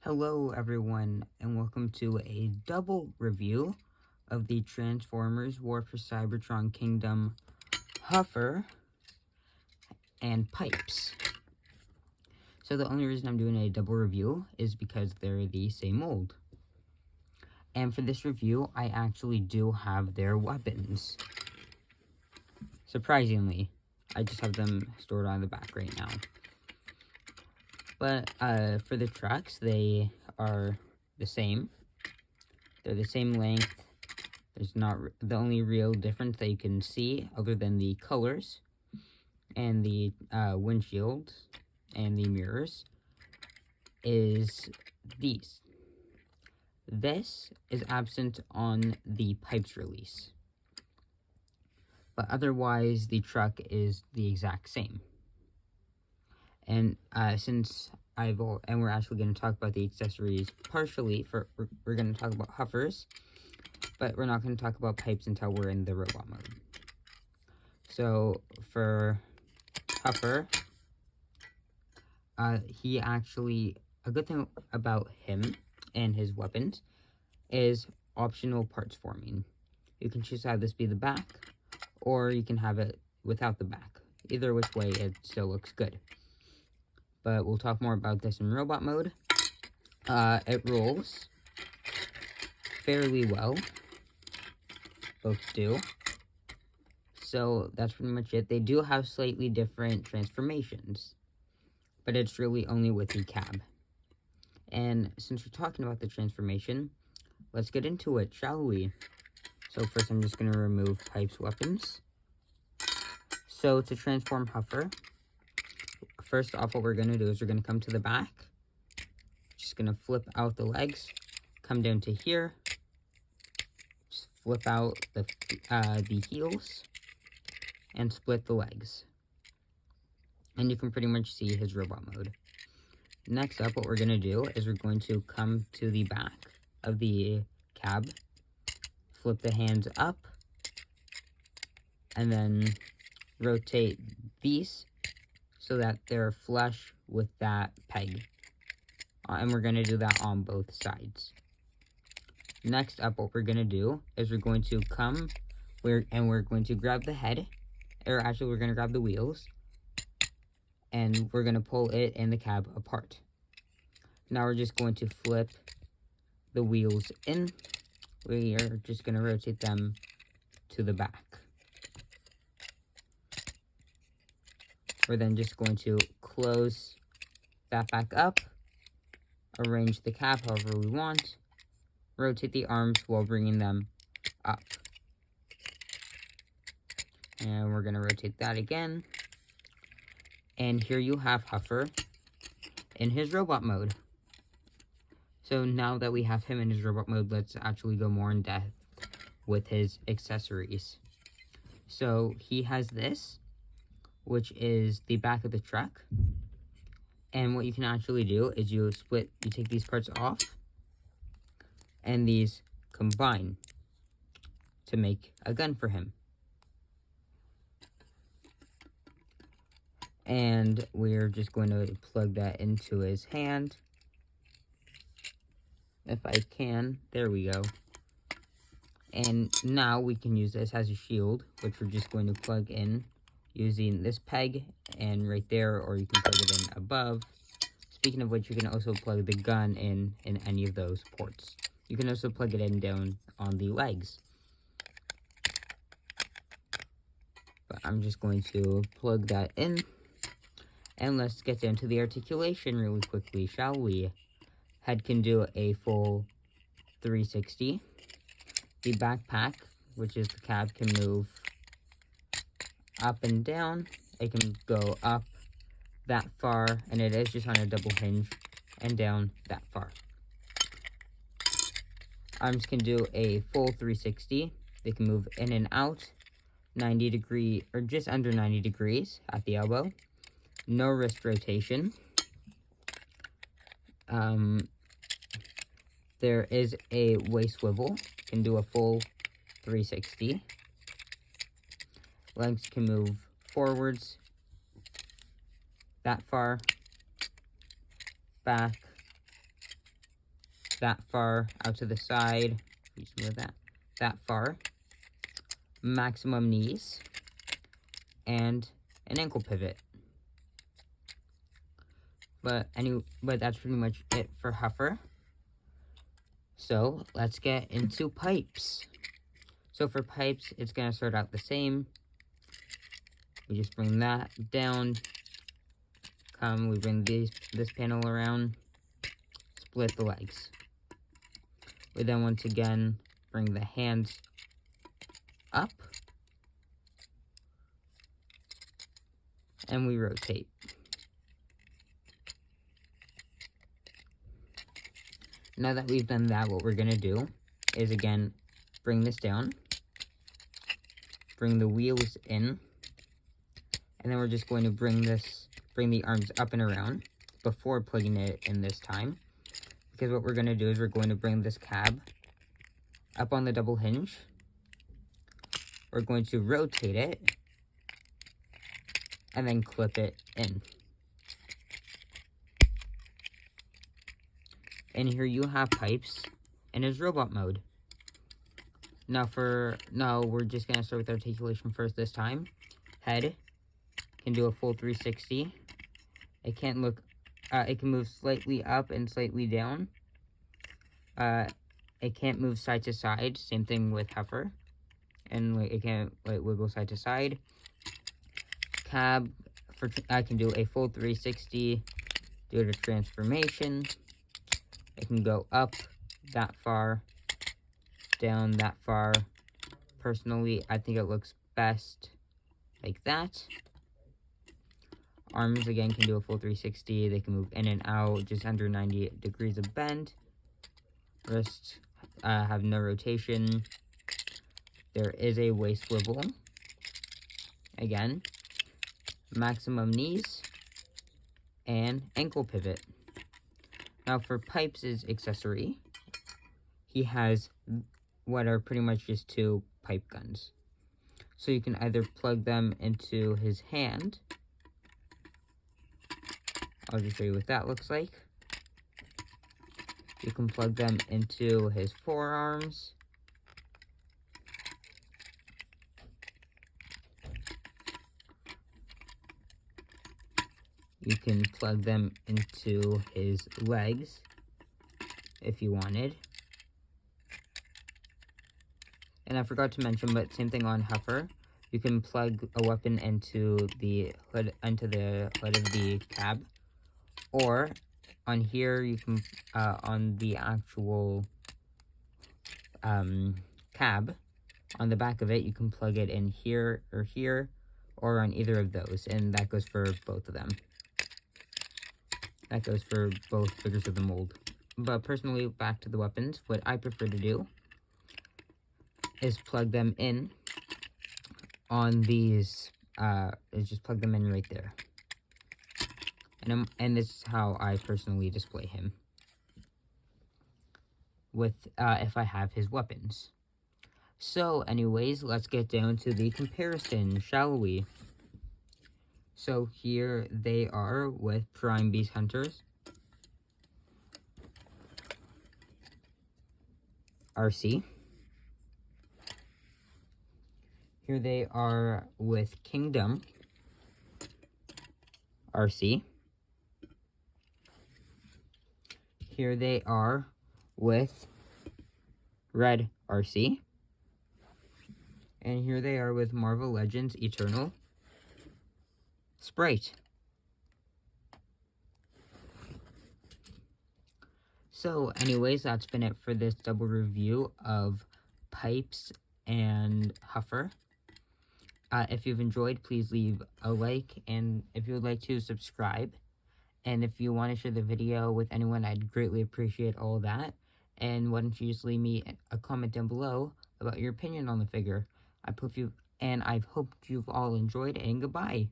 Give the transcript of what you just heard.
Hello everyone, and welcome to a double review of the Transformers War for Cybertron Kingdom Huffer and Pipes. So the only reason I'm doing a double review is because they're the same mold. And for this review, I actually do have their weapons. Surprisingly, I just have them stored on the back right now. But for the trucks, they are the same. They're the same length. There's not the only real difference that you can see, other than the colors and the windshields and the mirrors, is these. This is absent on the Pipes release, but otherwise the truck is the exact same. And we're actually going to talk about the accessories partially. We're going to talk about Huffers, but we're not going to talk about Pipes until we're in the robot mode. So for Huffer, a good thing about him and his weapons is optional parts forming. You can choose to have this be the back, or you can have it without the back. Either which way, it still looks good. But we'll talk more about this in robot mode. It rolls fairly well. Both do. So that's pretty much it. They do have slightly different transformations, but it's really only with the cab. And since we're talking about the transformation, let's get into it, shall we? So first I'm just going to remove Pipe's weapons. So to transform Huffer, first off what we're going to do is we're going to come to the back. Just going to flip out the legs, come down to here, just flip out the heels, and split the legs. And you can pretty much see his robot mode. Next up, what we're going to do is we're going to come to the back of the cab, flip the hands up, and then rotate these so that they're flush with that peg. And we're going to do that on both sides. Next up, what we're going to do is we're going to we're going to grab the head, or actually we're going to grab the wheels, and we're going to pull it and the cab apart. Now we're just going to flip the wheels in. We are just going to rotate them to the back. We're then just going to close that back up, arrange the cab however we want, rotate the arms while bringing them up. And we're going to rotate that again. And here you have Huffer in his robot mode. So now that we have him in his robot mode, let's actually go more in depth with his accessories. So he has this, which is the back of the truck. And what you can actually do is you take these parts off, and these combine to make a gun for him. And we're just going to plug that into his hand. If I can, there we go. And now we can use this as a shield, which we're just going to plug in using this peg and right there, or you can plug it in above. Speaking of which, you can also plug the gun in any of those ports. You can also plug it in down on the legs. But I'm just going to plug that in. And let's get down to the articulation really quickly, shall we? Head can do a full 360. The backpack, which is the cab, can move up and down. It can go up that far, and it is just on a double hinge, and down that far. Arms can do a full 360. They can move in and out 90 degrees, or just under 90 degrees at the elbow. No wrist rotation. There is a waist swivel. Can do a full 360. Legs can move forwards that far, back, that far out to the side. You just move that far. Maximum knees. And an ankle pivot. But that's pretty much it for Huffer. So let's get into pipes. So for pipes, it's gonna start out the same. We just bring that down. We bring this panel around. Split the legs. We then once again bring the hands up. And we rotate. Now that we've done that, what we're going to do is, again, bring this down, bring the wheels in, and then we're just going to bring the arms up and around before plugging it in this time. Because what we're going to do is we're going to bring this cab up on the double hinge. We're going to rotate it, and then clip it in. And here you have pipes in his robot mode. Now we're just gonna start with articulation first this time. Head can do a full 360. It can move slightly up and slightly down. It can't move side to side. Same thing with Huffer. And it can't wiggle side to side. Cab I can do a full 360 due to transformation. It can go up that far, down that far. Personally, I think it looks best like that. Arms, again, can do a full 360. They can move in and out, just under 90 degrees of bend. Wrists have no rotation. There is a waist swivel. Again, maximum knees and ankle pivot. Now for Pipes' accessory, he has what are pretty much just two pipe guns. So you can either plug them into his hand. I'll just show you what that looks like. You can plug them into his forearms. You can plug them into his legs if you wanted. And I forgot to mention, but same thing on Huffer. You can plug a weapon into the hood of the cab, or on here you can on the actual cab, on the back of it, you can plug it in here, or on either of those, and that goes for both of them. That goes for both figures of the mold. But personally, back to the weapons, what I prefer to do is plug them in on these, is just plug them in right there. And this is how I personally display him with, if I have his weapons. So, anyways, let's get down to the comparison, shall we? So here they are with Prime Beast Hunters, RC. Here they are with Kingdom, RC. Here they are with Red, RC. And here they are with Marvel Legends Eternal, Sprite. So, anyways, that's been it for this double review of Pipes and Huffer. If you've enjoyed, please leave a like, and if you would like to, subscribe. And if you want to share the video with anyone, I'd greatly appreciate all that. And why don't you just leave me a comment down below about your opinion on the figure. I hope you've all enjoyed, and goodbye.